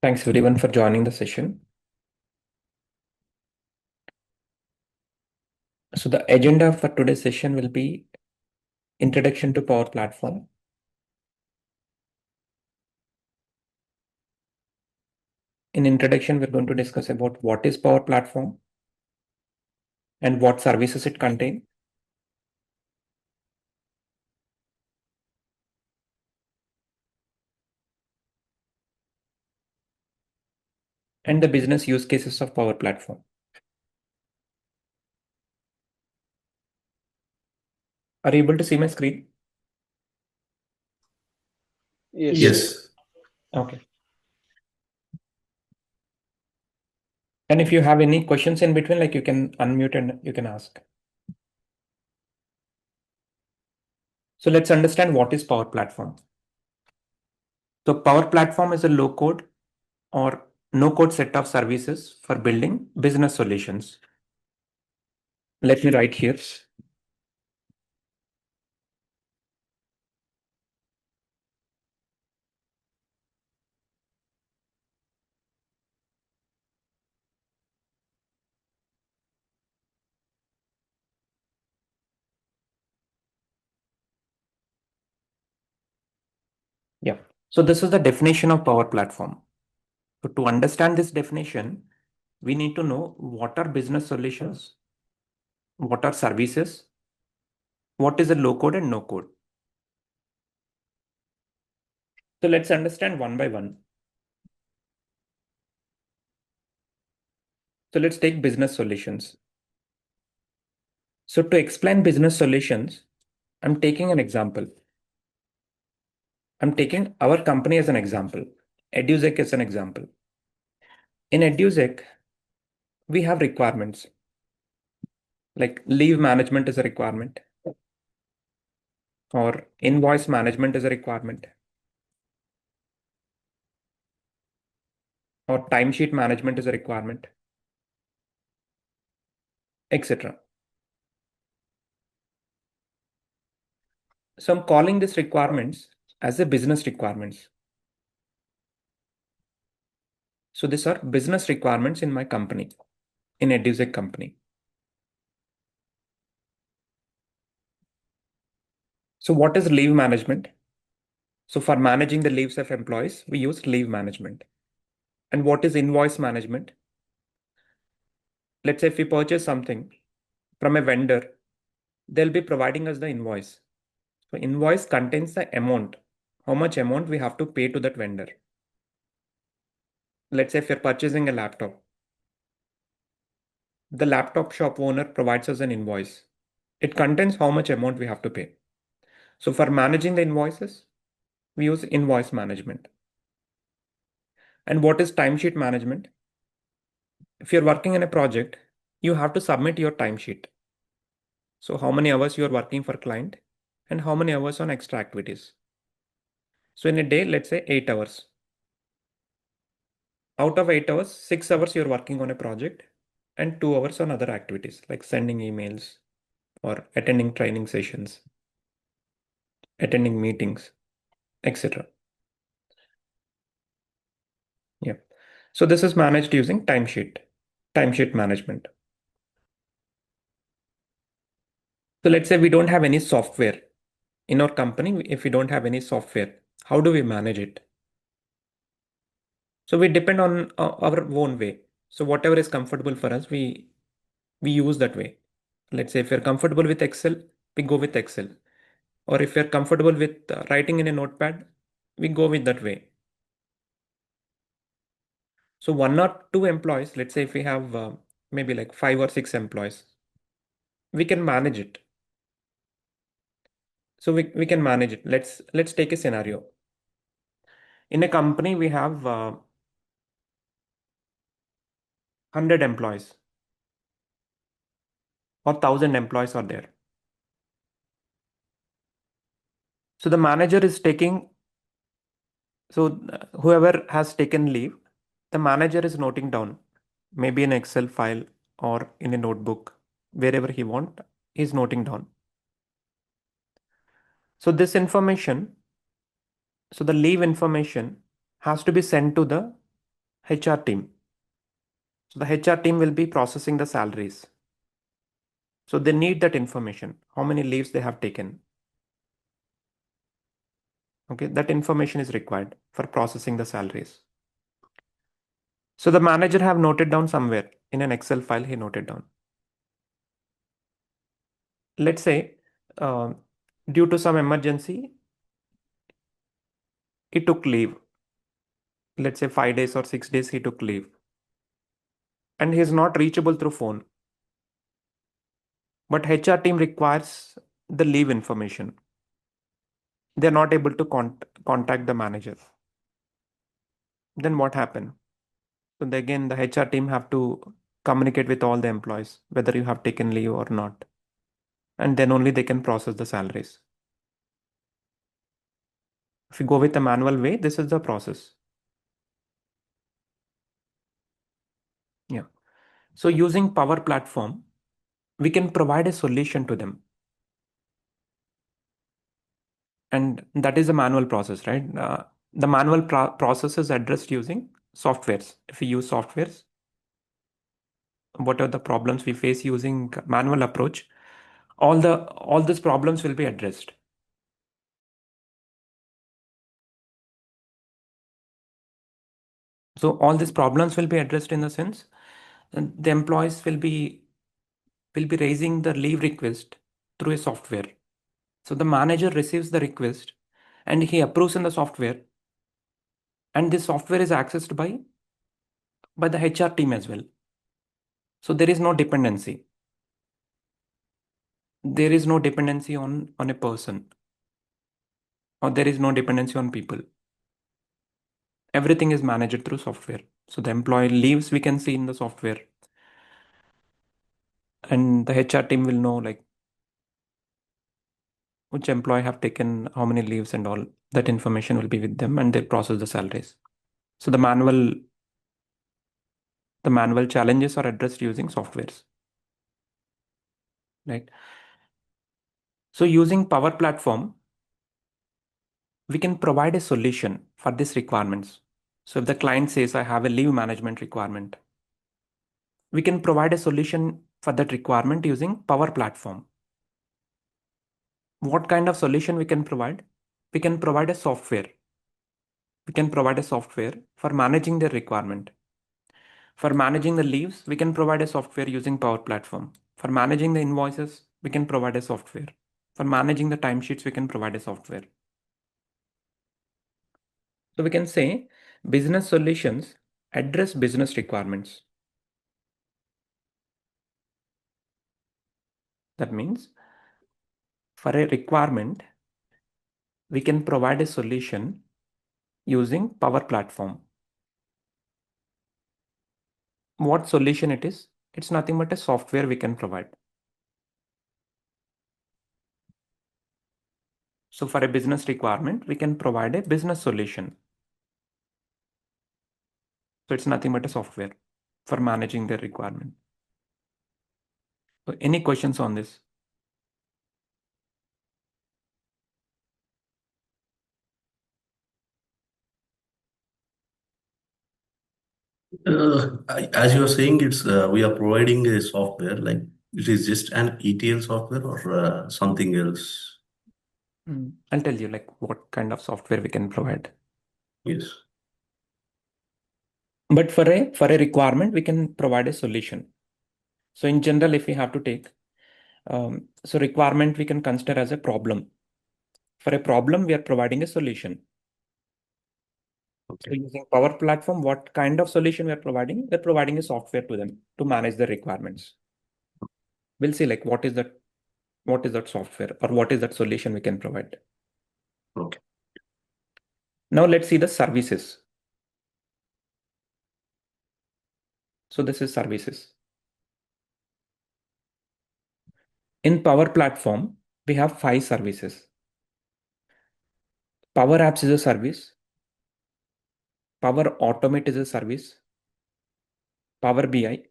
Thanks everyone for joining the session. So the agenda for today's session will be introduction to Power Platform. In introduction, we're going to discuss about what is Power Platform and what services it contains. And the business use cases of Power Platform. Are you able to see my screen? Yes. Yes. Okay. And if you have any questions in between, like you can unmute and you can ask. So let's understand what is Power Platform. So Power Platform is a low code or no code set of services for building business solutions. Let me write here. Yeah. So this is the definition of Power Platform. So to understand this definition, we need to know what are business solutions, what are services, what is a low code and no code. So let's understand one by one. So let's take business solutions. So to explain business solutions, I'm taking an example. I'm taking our company as an example. Eduzek as an example. In Eduzek, we have requirements. Like leave management is a requirement, or invoice management is a requirement, or timesheet management is a requirement, etc. So I'm calling these requirements as a business requirements. So these are business requirements in my company, in Eduzek company. So what is leave management? So for managing the leaves of employees, we use leave management. And what is invoice management? Let's say if we purchase something from a vendor, they'll be providing us the invoice. So invoice contains the amount, how much amount we have to pay to that vendor. Let's say if you're purchasing a laptop, the laptop shop owner provides us an invoice. It contains how much amount we have to pay. So for managing the invoices, we use invoice management. And what is timesheet management? If you're working in a project, you have to submit your timesheet. So how many hours you're working for client and how many hours on extra activities. So in a day, let's say 8 hours. Out of 8 hours, 6 hours you're working on a project and 2 hours on other activities like sending emails or attending training sessions, attending meetings, etc. Yeah. So this is managed using timesheet management. So let's say we don't have any software in our company. If we don't have any software, how do we manage it? So we depend on our own way. So whatever is comfortable for us, we use that way. Let's say if you're comfortable with Excel, we go with Excel. Or if you're comfortable with writing in a notepad, we go with that way. So 1 or 2 employees, let's say if we have maybe like 5 or 6 employees, we can manage it. So we can manage it. Let's take a scenario. In a company, we have 100 employees or 1,000 employees are there. So the manager is taking, so whoever has taken leave, the manager is noting down, maybe in Excel file or in a notebook, wherever he want, he's noting down. So this information, so the leave information has to be sent to the HR team. So the HR team will be processing the salaries. So they need that information, how many leaves they have taken. Okay, that information is required for processing the salaries. So the manager have noted down somewhere in an Excel file, he noted down. Let's say uh, due to some emergency, he took leave. Let's say 5 days or 6 days he took leave. And he is not reachable through phone. But HR team requires the leave information. They're not able to contact the manager. Then what happened? So again, the HR team have to communicate with all the employees, whether you have taken leave or not. And then only they can process the salaries. If you go with the manual way, this is the process. Yeah. So using Power Platform, we can provide a solution to them. And that is a manual process, right? The manual process is addressed using softwares. If we use softwares, what are the problems we face using manual approach? All these problems will be addressed. So all these problems will be addressed in the sense the employees will be raising the leave request through a software. So the manager receives the request and he approves in the software, and this software is accessed by the HR team as well. So there is no dependency. There is no dependency on a person, or there is no dependency on people. Everything is managed through software. So the employee leaves we can see in the software, and the HR team will know like which employee have taken how many leaves and all. That information will be with them, and they process the salaries. So the manual challenges are addressed using softwares, right? So using Power Platform, we can provide a solution for these requirements. So if the client says, I have a leave management requirement, we can provide a solution for that requirement using Power Platform. What kind of solution we can provide? We can provide a software. We can provide a software for managing their requirement. For managing the leaves, we can provide a software using Power Platform. For managing the invoices, we can provide a software. For managing the timesheets, we can provide a software. So we can say business solutions address business requirements. That means for a requirement, we can provide a solution using Power Platform. What solution it is? It's nothing but a software we can provide. So for a business requirement, we can provide a business solution. So it's nothing but a software for managing their requirement. So any questions on this? As you are saying, it's we are providing a software like it is just an ETL software or something else. I'll tell you like what kind of software we can provide. Yes. But for a requirement, we can provide a solution. So in general, if we have to take, so requirement we can consider as a problem. For a problem, we are providing a solution. So Okay. using Power Platform, what kind of solution we are providing? We're providing a software to them to manage the requirements. We'll see like what is that software or what is that solution we can provide. Okay. Now let's see the services. So this is services. In Power Platform, we have 5 services. Power Apps is a service. Power Automate is a service. Power BI,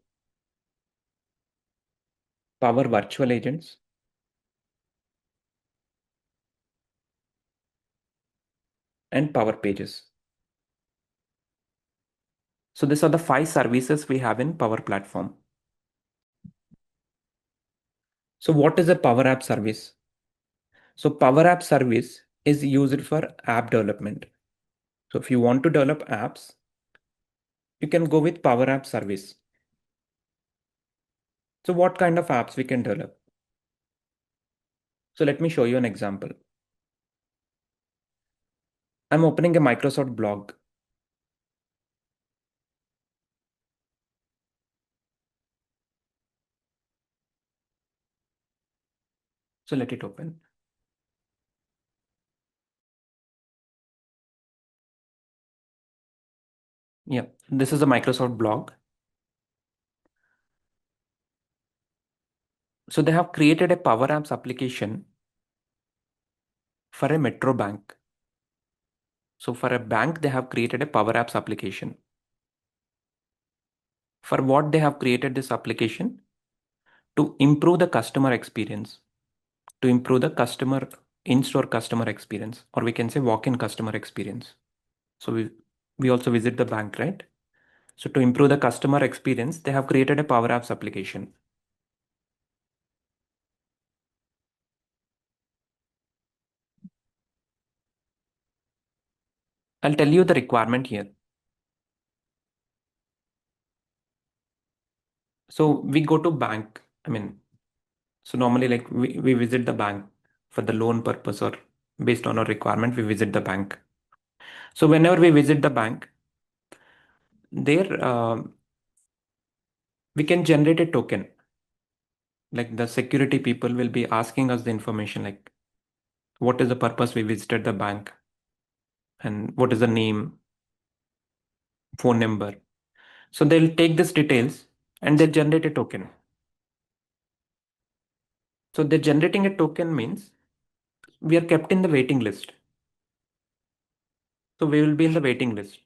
Power Virtual Agents, and Power Pages. So these are the 5 services we have in Power Platform. So what is a Power App service? So Power App service is used for app development. So if you want to develop apps, you can go with Power App service. So what kind of apps we can develop? So let me show you an example. I'm opening a Microsoft blog. So let it open. Yeah, this is a Microsoft blog. So they have created a Power Apps application for a metro bank. So for a bank, they have created a Power Apps application. For what they have created this application? To improve the customer experience, to improve the customer in-store customer experience, or we can say walk-in customer experience. So we also visit the bank, right? So to improve the customer experience, they have created a Power Apps application. I'll tell you the requirement here. So we go to bank. So normally like we visit the bank for the loan purpose or based on our requirement, we visit the bank. So whenever we visit the bank, there we can generate a token. Like the security people will be asking us the information like what is the purpose we visited the bank and what is the name, phone number. So they'll take these details and they'll generate a token. So they're generating a token means we are kept in the waiting list. So we will be in the waiting list.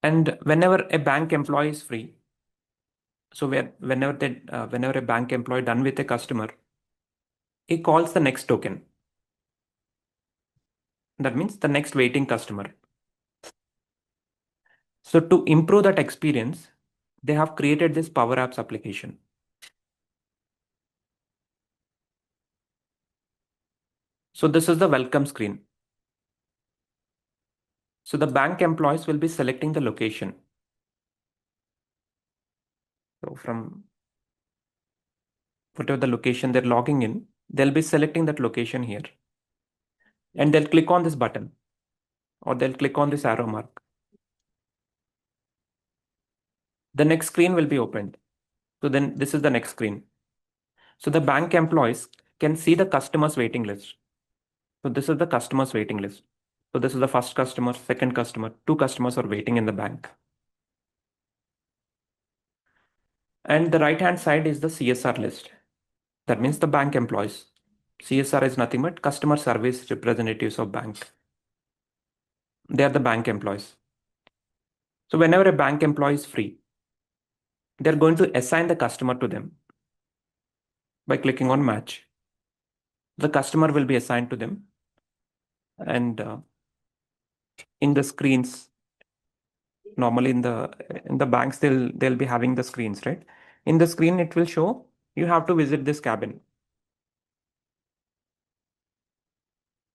And whenever a bank employee is free, so whenever a bank employee done with a customer, he calls the next token. That means the next waiting customer. So to improve that experience, they have created this Power Apps application. So this is the welcome screen. So the bank employees will be selecting the location. So from whatever the location they're logging in, they'll be selecting that location here. And they'll click on this button or they'll click on this arrow mark. The next screen will be opened. So then this is the next screen. So the bank employees can see the customers waiting list. So this is the customers waiting list. So this is the first customer, second customer, 2 customers are waiting in the bank. And the right hand side is the CSR list. That means the bank employees. CSR is nothing but customer service representatives of bank. They are the bank employees. So whenever a bank employee is free, they're going to assign the customer to them by clicking on match. The customer will be assigned to them. And in the screens, normally in the banks, they'll be having the screens, right? In the screen, it will show you have to visit this cabin.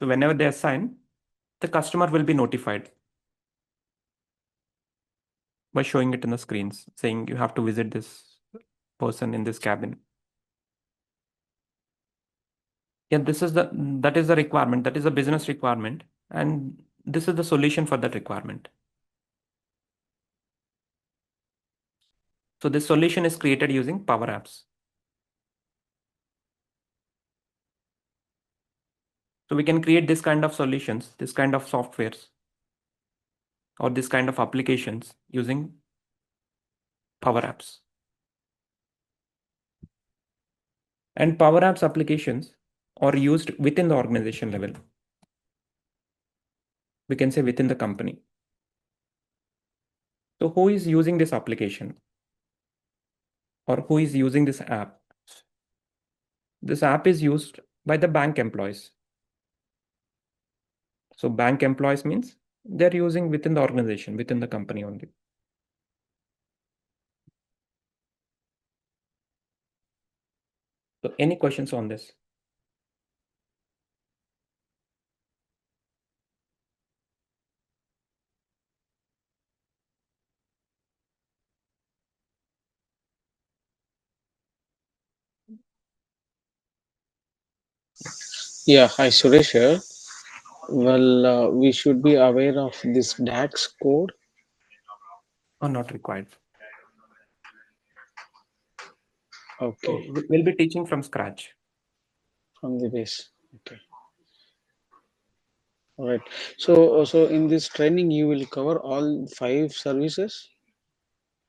So whenever they assign, the customer will be notified by showing it in the screens, saying you have to visit this person in this cabin. Yeah, that is the requirement. That is a business requirement. And this is the solution for that requirement. So this solution is created using Power Apps. So we can create this kind of solutions, this kind of softwares, or this kind of applications using Power Apps. And Power Apps applications are used within the organization level. We can say within the company. So who is using this application or who is using this app? This app is used by the bank employees. So bank employees means They're using within the organization, within the company only. So any questions on this? Yeah, hi Suresh here. Well, we should be aware of this DAX code. Or not required. So Okay, we'll be teaching from scratch. from the base. Okay, all right. So in this training, you will cover all five services.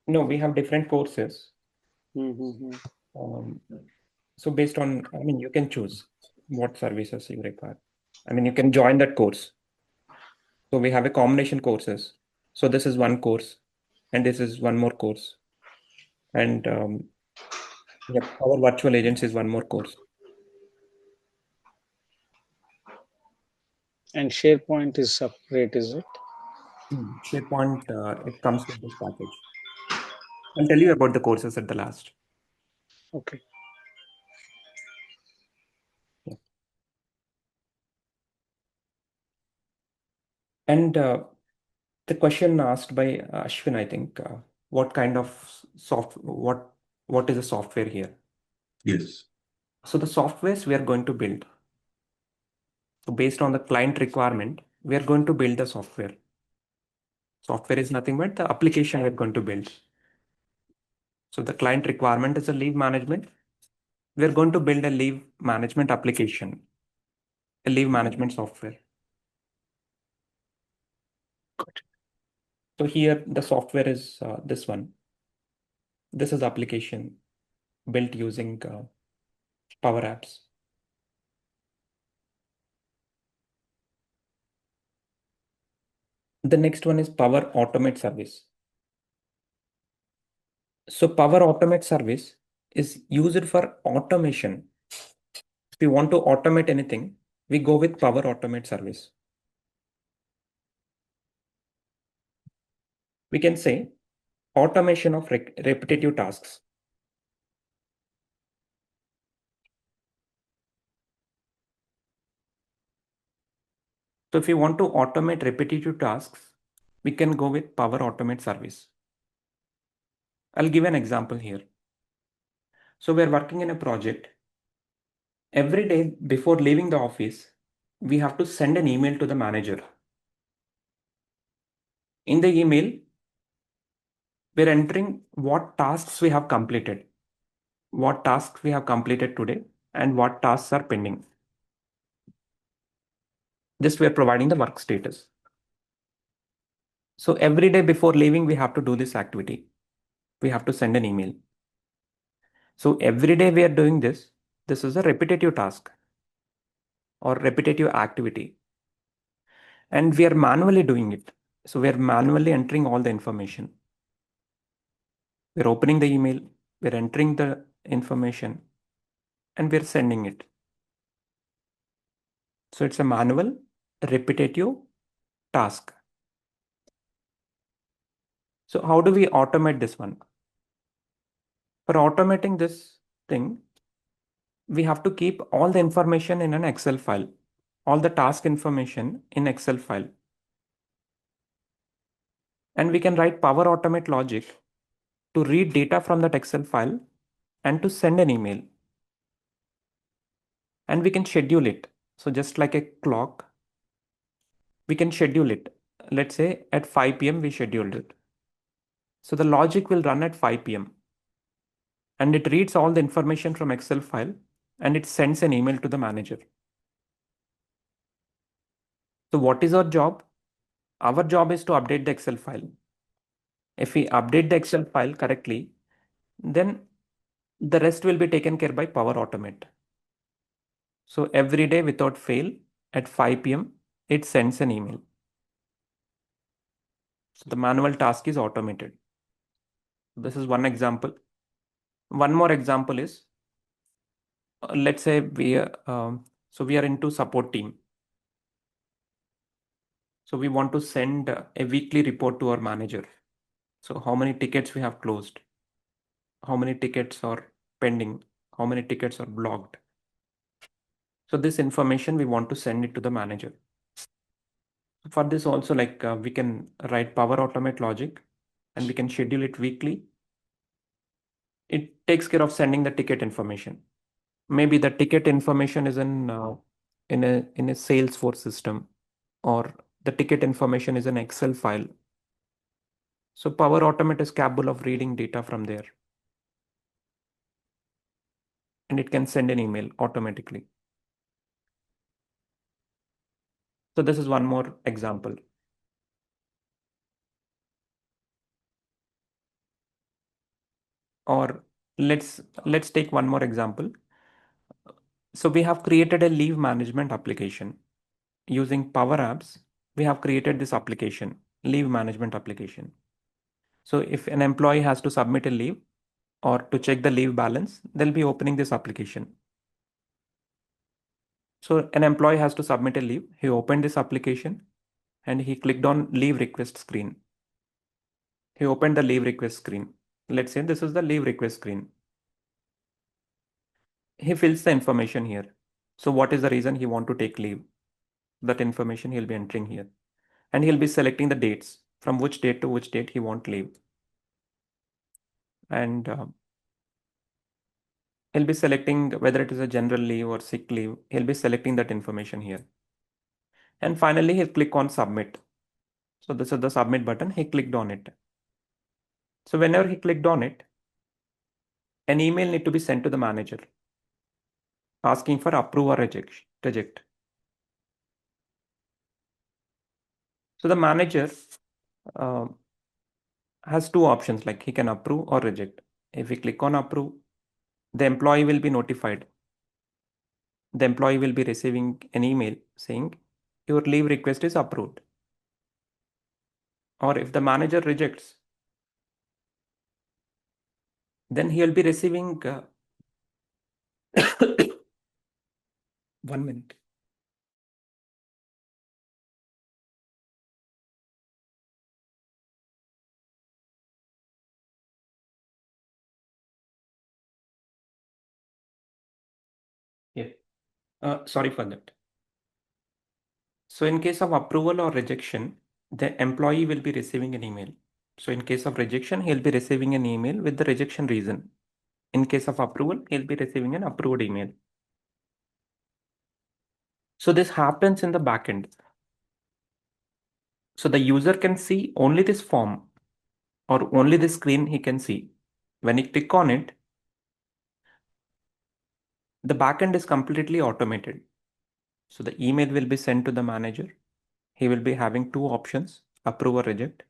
No, we have different courses. Mm-hmm. Um, so based on, I mean, you can choose what services you require. I mean, you can join that course. So we have a combination courses. So this is one course, and this is one more course. And yep, our virtual agents is one more course. And SharePoint is separate, is it? SharePoint, it comes with this package. I'll tell you about the courses at the last. Okay. Yeah. And the question asked by Ashwin, I think, what kind of what is the software here? Yes. So the softwares we are going to build. So based on the client requirement, we are going to build the software. Software is nothing but the application we're going to build. So the client requirement is a leave management. We're going to build a leave management application, a leave management software. So here the software is this one. This is application built using Power Apps. The next one is Power Automate Service. So Power Automate Service is used for automation. If we want to automate anything, we go with Power Automate Service. We can say automation of repetitive tasks. So if you want to automate repetitive tasks, we can go with Power Automate Service. I'll give an example here. So we're working in a project. Every day before leaving the office, we have to send an email to the manager. In the email, we're entering what tasks we have completed, what tasks we have completed today, and what tasks are pending. This we are providing the work status. So every day before leaving, we have to do this activity. We have to send an email. So every day we are doing this. This is a repetitive task or repetitive activity. And we are manually doing it. So we are manually entering all the information. We're opening the email, we're entering the information, and we're sending it. So it's a manual, repetitive task. So how do we automate this one? For automating this thing, we have to keep all the information in an Excel file, all the task information in Excel file. And we can write Power Automate logic to read data from that Excel file and to send an email. And we can schedule it. So just like a clock, we can schedule it. Let's say at 5 p.m. we scheduled it. So the logic will run at 5 p.m. and it reads all the information from Excel file and it sends an email to the manager. So what is our job? Our job is to update the Excel file. If we update the Excel file correctly, then the rest will be taken care by Power Automate. So every day without fail at 5 p.m., it sends an email. So the manual task is automated. This is one example. One more example is, let's say we are into support team. So we want to send a weekly report to our manager. So how many tickets we have closed, how many tickets are pending, how many tickets are blocked. So this information we want to send it to the manager. For this also, like we can write Power Automate logic and we can schedule it weekly. It takes care of sending the ticket information. Maybe the ticket information is in a Salesforce system, or the ticket information is an Excel file. So Power Automate is capable of reading data from there, and it can send an email automatically. So this is one more example. Or let's take one more example. So we have created a leave management application using Power Apps. We have created this application, leave management application. So if an employee has to submit a leave or to check the leave balance, they'll be opening this application. So an employee has to submit a leave. He opened this application and he clicked on leave request screen. He opened the leave request screen. Let's say this is the leave request screen. He fills the information here. So what is the reason he want to take leave? That information he'll be entering here. And he'll be selecting the dates, from which date to which date he want leave. And he'll be selecting whether it is a general leave or sick leave. He'll be selecting that information here. And finally, he'll click on submit. So this is the submit button. He clicked on it. So whenever he clicked on it, an email need to be sent to the manager asking for approve or reject. So the manager uh, has two options, like he can approve or reject. If we click on approve, the employee will be notified. The employee will be receiving an email saying your leave request is approved. Or if the manager rejects, then he will be receiving 1 minute. Yeah. Sorry for that. So in case of approval or rejection, the employee will be receiving an email. So in case of rejection, he'll be receiving an email with the rejection reason. In case of approval, he'll be receiving an approved email. So this happens in the backend. So the user can see only this form or only this screen he can see. When he click on it, the backend is completely automated. So the email will be sent to the manager. He will be having two options, approve or reject.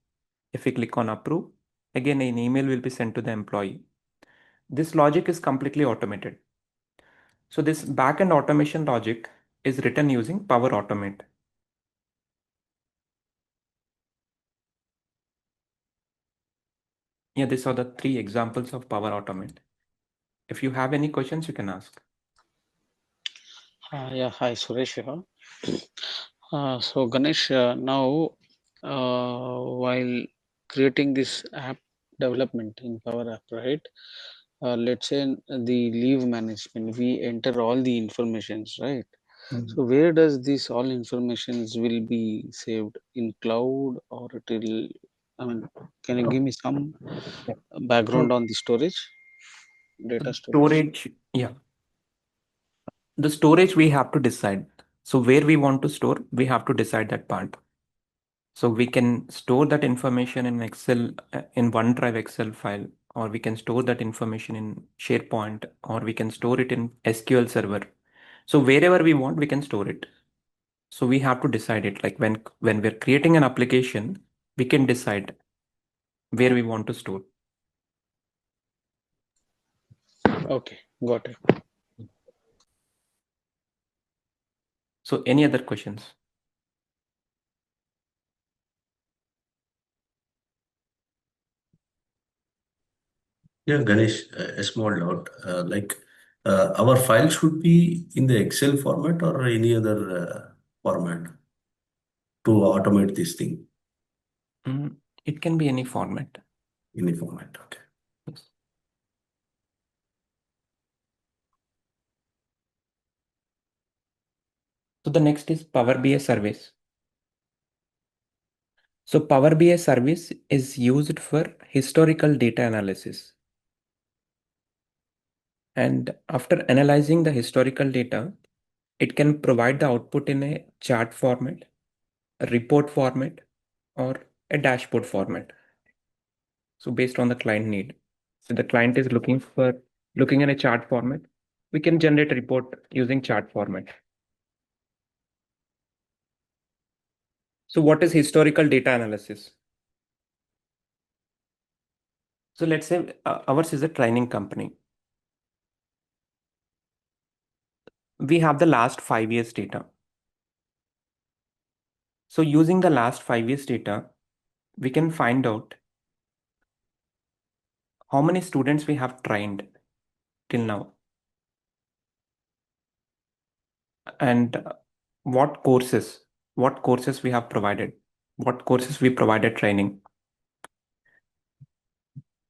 If we click on approve, again an email will be sent to the employee. This logic is completely automated. So this backend automation logic is written using Power Automate. Yeah, these are the three examples of Power Automate. If you have any questions, you can ask. Yeah, hi Suresh here. So Ganesh, now while creating this app development in Power App, right? Let's say in the leave management, we enter all the informations, right? So where does this all informations will be saved in cloud or it will? I mean, can you give me some Yeah. background So on the storage, data storage? storage, yeah. The storage we have to decide. So where we want to store, we have to decide that part. So we can store that information in Excel, in OneDrive Excel file, or we can store that information in SharePoint, or we can store it in SQL Server. So wherever we want, we can store it. So we have to decide it. Like when we're creating an application, we can decide where we want to store. Okay, got it. So any other questions? Yeah, Ganesh, a small doubt. Our file should be in the Excel format or any other format? to automate this thing? It can be any format. Any format. Okay. Yes. So the next is Power BI service. So Power BI service is used for historical data analysis. And after analyzing the historical data, it can provide the output in a chart format, a report format, or a dashboard format. So based on the client need. If the client is looking in a chart format, we can generate a report using chart format. So what is historical data analysis? So let's say ours is a training company. We have the last 5 years data. So using the last 5 years data, we can find out how many students we have trained till now, and what courses we have provided, what courses we provided training,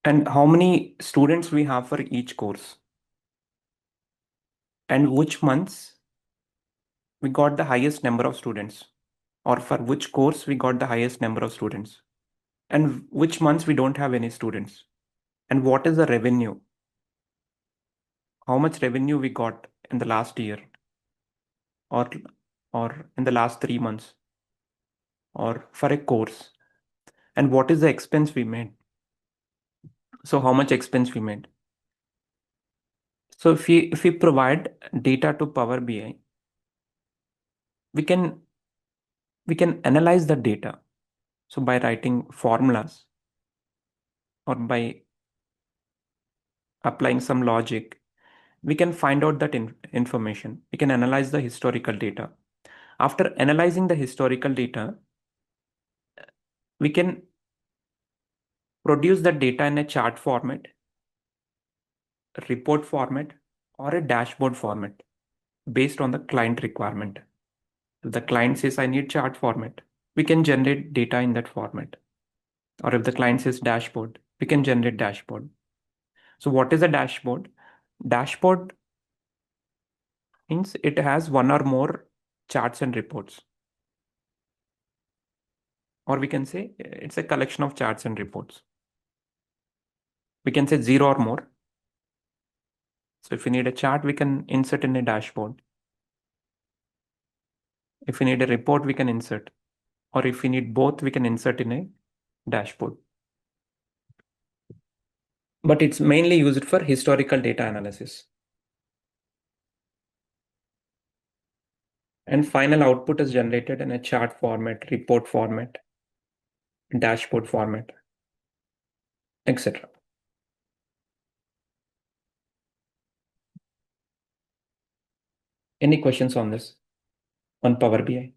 and how many students we have for each course, and which months we got the highest number of students, or for which course we got the highest number of students, and which months we don't have any students, and what is the revenue, how much revenue we got in the last year, or in the last 3 months, or for a course, and what is the expense we made. So how much expense we made. So if we provide data to Power BI, we can analyze the data. So by writing formulas or by applying some logic, we can find out that information. We can analyze the historical data. After analyzing the historical data, we can produce the data in a chart format, a report format, or a dashboard format based on the client requirement. If the client says, I need chart format, we can generate data in that format. Or if the client says dashboard, we can generate dashboard. So what is a dashboard? Dashboard means it has one or more charts and reports. Or we can say it's a collection of charts and reports. We can say zero or more. So if we need a chart, we can insert in a dashboard. If we need a report, we can insert. Or if we need both, we can insert in a dashboard. But it's mainly used for historical data analysis. And final output is generated in a chart format, report format, dashboard format, etc. Any questions on this, on Power BI?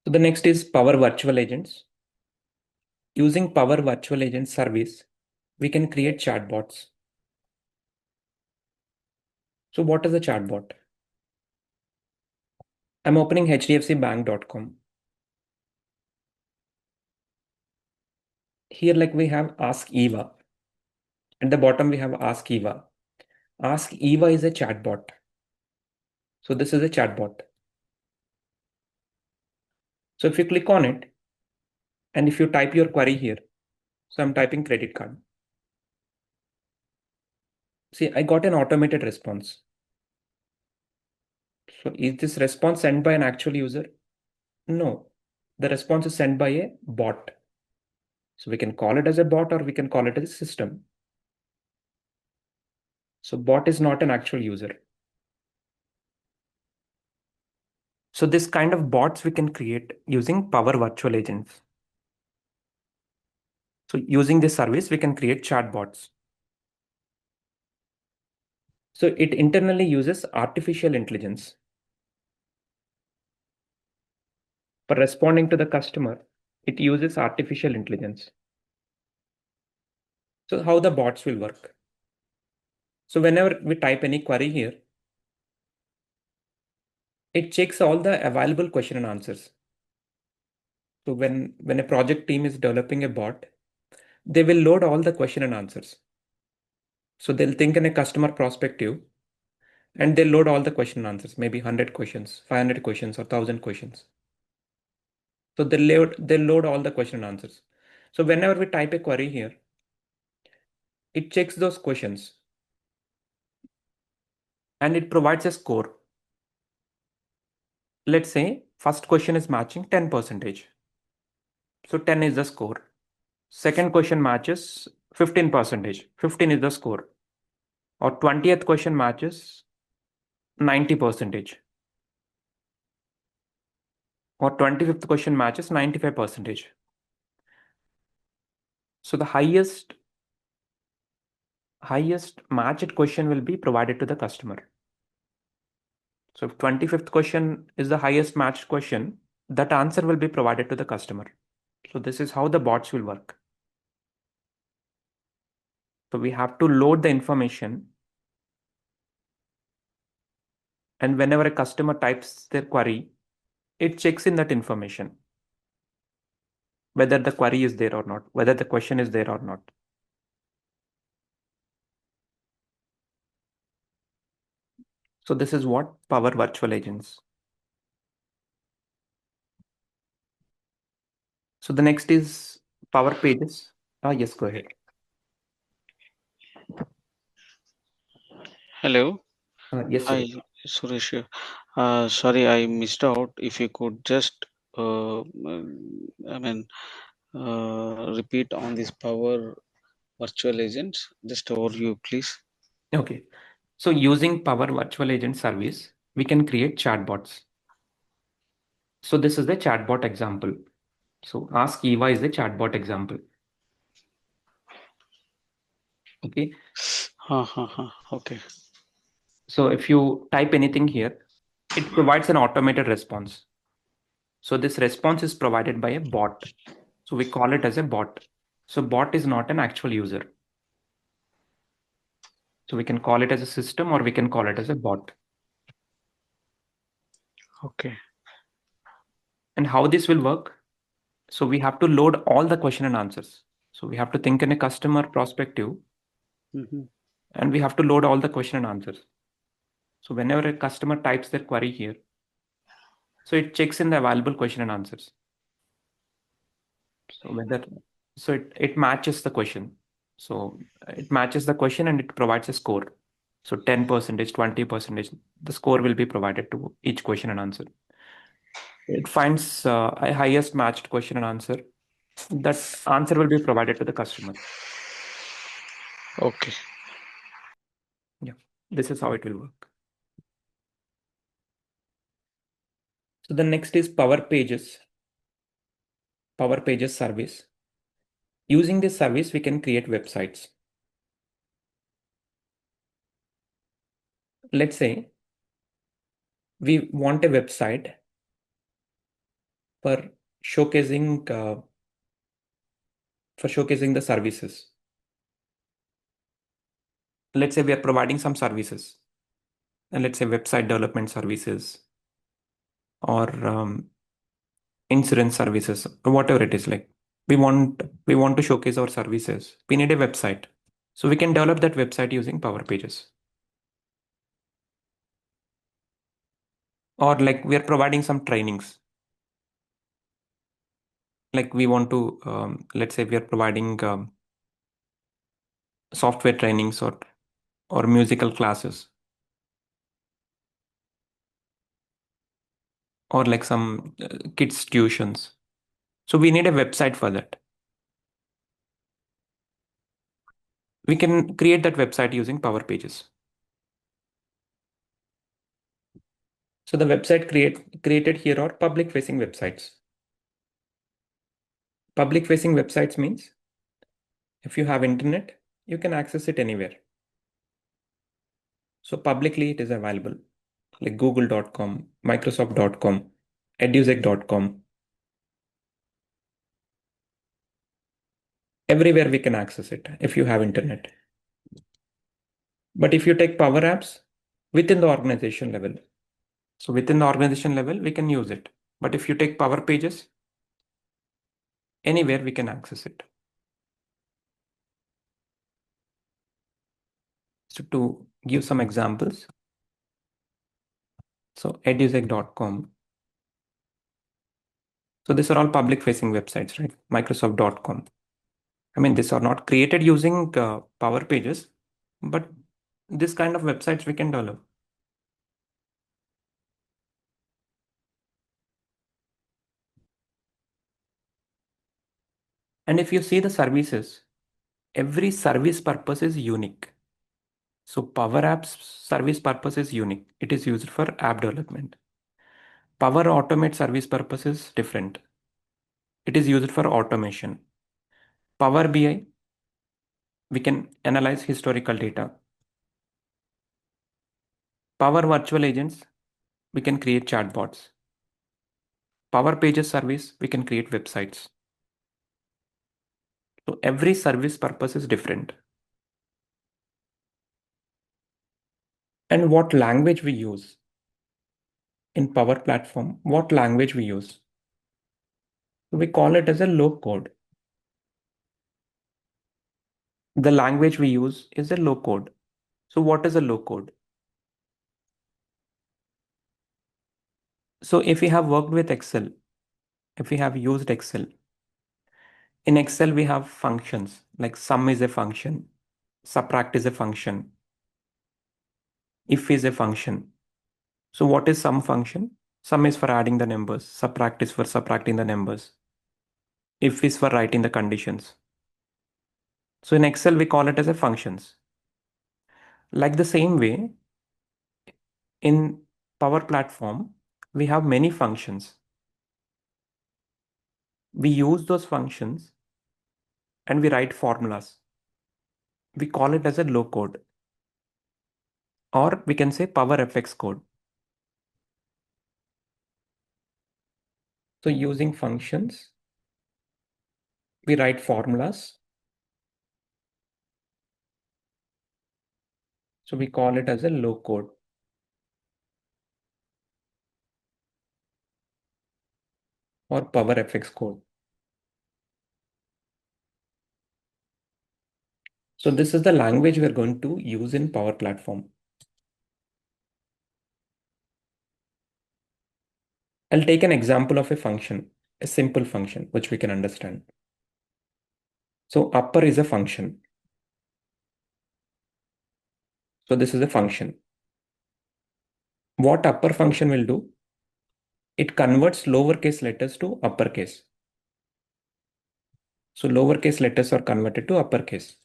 So the next is Power Virtual Agents. Using Power Virtual Agent service, we can create chatbots. So what is a chatbot? I'm opening hdfcbank.com. Here, like we have Ask Eva. At the bottom, we have Ask Eva. Ask Eva is a chatbot. So this is a chatbot. So if you click on it, and if you type your query here, so I'm typing credit card. See, I got an automated response. So is this response sent by an actual user? No, the response is sent by a bot. So we can call it as a bot or we can call it as a system. So bot is not an actual user. So this kind of bots we can create using Power Virtual Agents. So using this service, we can create chatbots. So it internally uses artificial intelligence. For responding to the customer, it uses artificial intelligence. So how the bots will work. So whenever we type any query here, it checks all the available question and answers. So when a project team is developing a bot, they will load all the question and answers. So they'll think in a customer perspective and they'll load all the question and answers, maybe 100 questions, 500 questions, or 1000 questions. So they'll load all the question and answers. So whenever we type a query here, it checks those questions and it provides a score. Let's say first question is matching 10%. So 10 is the score. Second question matches 15%. 15 is the score. Or 20th question matches 90%. Or 25th question matches 95%. So the highest matched question will be provided to the customer. So if 25th question is the highest matched question, that answer will be provided to the customer. So this is how the bots will work. So we have to load the information, and whenever a customer types their query, it checks in that information, whether the query is there or not, whether the question is there or not. So this is what Power Virtual Agents. So the next is Power Pages. Yes, go ahead. Hello. Yes, Hi, Suresh. Suresh. Sorry, I missed out. If you could just, I mean, repeat on this Power Virtual Agents. Just overview, please. Okay. So using Power Virtual Agent service, we can create chatbots. So this is the chatbot example. So Ask Eva is the chatbot example. Okay. Okay. So if you type anything here, it provides an automated response. So this response is provided by a bot. So we call it as a bot. So bot is not an actual user. So we can call it as a system or we can call it as a bot. Okay. And how this will work? So we have to load all the question and answers. So we have to think in a customer perspective Mm-hmm. and we have to load all the question and answers. So whenever a customer types their query here, so it checks in the available question and answers. So it matches the question. So it matches the question and it provides a score. So 10%, 20%, the score will be provided to each question and answer. It finds a highest matched question and answer. That answer will be provided to the customer. Okay. Yeah, this is how it will work. So the next is Power Pages. Power Pages service. Using this service, we can create websites. Let's say we want a website for showcasing the services. Let's say we are providing some services, and let's say website development services or insurance services, or whatever it is. Like we want to showcase our services. We need a website, so we can develop that website using Power Pages. Or like we are providing some trainings. Like we want to let's say we are providing software trainings or musical classes or like some kids tuitions. So we need a website for that. We can create that website using Power Pages. So the website created here are public facing websites. Public facing websites means if you have internet, you can access it anywhere. So publicly it is available like google.com, microsoft.com, eduzek.com. Everywhere we can access it if you have internet. But if you take Power Apps within the organization level, so within the organization level, we can use it. But if you take Power Pages, anywhere we can access it. So to give some examples, so eduzek.com. So these are all public facing websites, right? Microsoft.com. I mean, these are not created using Power Pages, but this kind of websites we can develop. And if you see the services, every service purpose is unique. So Power Apps service purpose is unique. It is used for app development. Power Automate service purpose is different. It is used for automation. Power BI, we can analyze historical data. Power Virtual Agents, we can create chatbots. Power Pages service, we can create websites. So every service purpose is different. And what language we use in Power Platform, what language we use. We call it as a low code. The language we use is a low code. So what is a low code? So if we have worked with Excel, if we have used Excel, in Excel we have functions like sum is a function, subtract is a function, if is a function. So what is sum function? Sum is for adding the numbers, subtract is for subtracting the numbers, if is for writing the conditions. So in Excel we call it as a functions. Like the same way, in Power Platform, we have many functions. We use those functions and we write formulas. We call it as a low code, or we can say Power FX code. So using functions, we write formulas. So we call it as a low code or Power FX code. So this is the language we are going to use in Power Platform. I'll take an example of a function, a simple function, which we can understand. So upper is a function. So this is a function. What upper function will do? It converts lowercase letters to uppercase. So lowercase letters are converted to uppercase.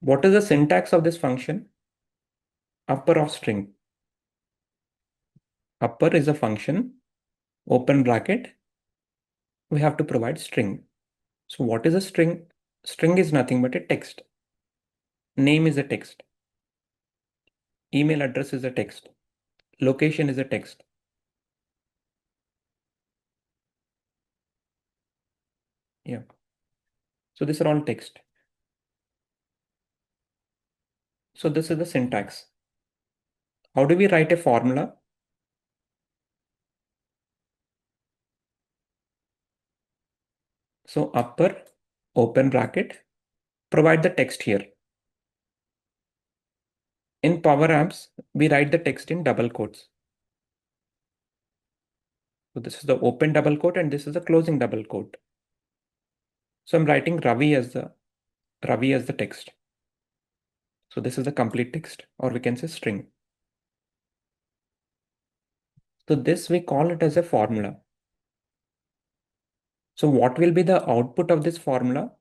What is the syntax of this function? Upper of string. Upper is a function, open bracket, we have to provide string. So what is a string? String is nothing but a text. Name is a text. Email address is a text. Location is a text. Yeah. So these are all text. So this is the syntax. How do we write a formula? So upper, open bracket, provide the text here. In Power Apps, we write the text in double quotes. So this is the open double quote and this is the closing double quote. So I'm writing Ravi as the text. So this is the complete text, or we can say string. So this we call it as a formula. So what will be the output of this formula?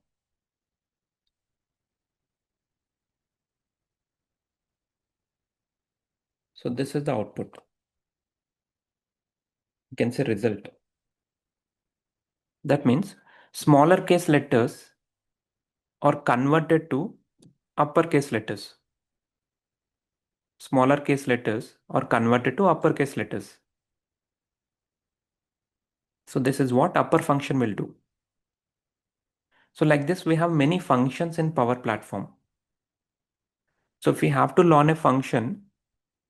So this is the output. You can say result. That means smaller case letters are converted to uppercase letters. Smaller case letters are converted to uppercase letters. So this is what upper function will do. So like this, we have many functions in Power Platform. So if we have to learn a function,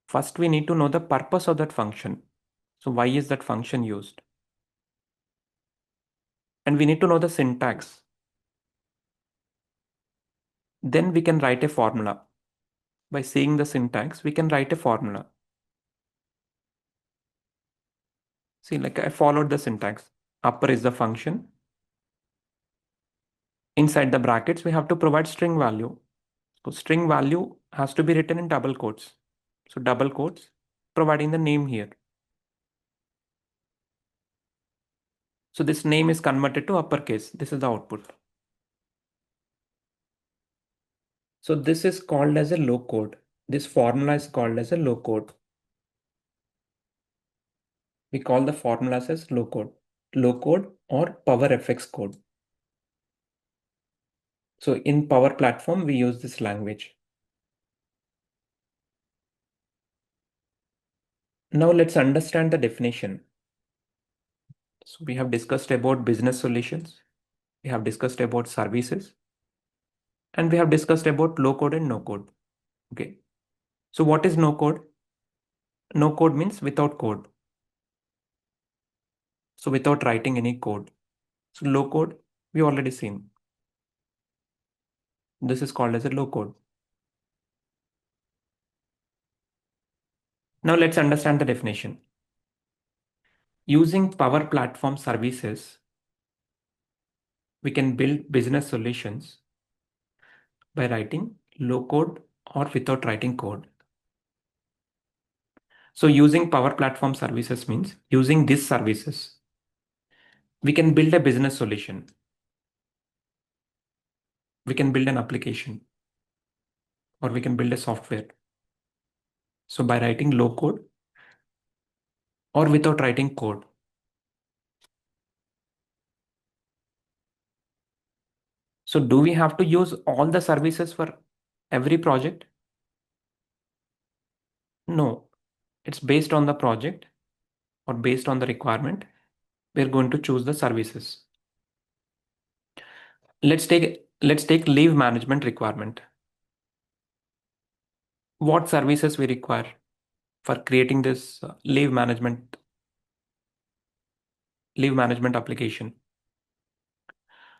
first we need to know the purpose of that function. So why is that function used? And we need to know the syntax. Then we can write a formula. By seeing the syntax, we can write a formula. See, like I followed the syntax. Upper is the function. Inside the brackets, we have to provide string value. So string value has to be written in double quotes. So double quotes, providing the name here. So this name is converted to uppercase. This is the output. So this is called as a low code. This formula is called as a low code. We call the formulas as low code or PowerFX code. So in Power Platform, we use this language. Now let's understand the definition. So we have discussed about business solutions. We have discussed about services. And we have discussed about low code and no code. Okay. So what is no code? No code means without code. So without writing any code. So low code, we already seen. This is called as a low code. Now let's understand the definition. Using Power Platform services, we can build business solutions by writing low code or without writing code. So using Power Platform services means using these services, we can build a business solution. We can build an application or we can build a software. So by writing low code or without writing code. So do we have to use all the services for every project? No, it's based on the project or based on the requirement. We're going to choose the services. Let's take leave management requirement. What services we require for creating this leave management application?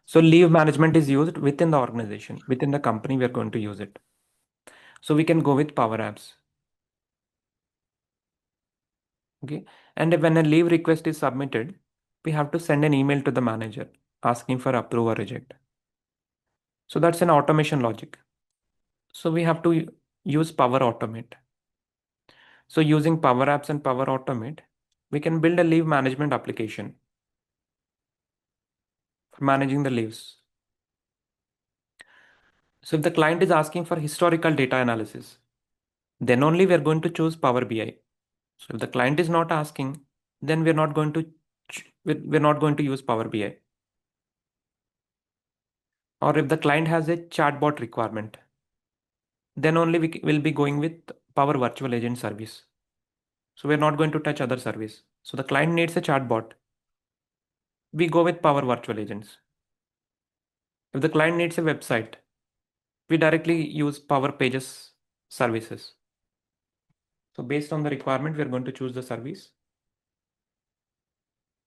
So leave management is used within the organization, within the company, we are going to use it. So we can go with Power Apps. Okay. And when a leave request is submitted, we have to send an email to the manager asking for approve or reject. So that's an automation logic. So we have to use Power Automate. So using Power Apps and Power Automate, we can build a leave management application for managing the leaves. So if the client is asking for historical data analysis, then only we are going to choose Power BI. So if the client is not asking, then we're not going to use Power BI. Or if the client has a chatbot requirement, then only we will be going with Power Virtual Agent service. So we're not going to touch other service. So the client needs a chatbot. We go with Power Virtual Agents. If the client needs a website, we directly use Power Pages services. So based on the requirement, we're going to choose the service.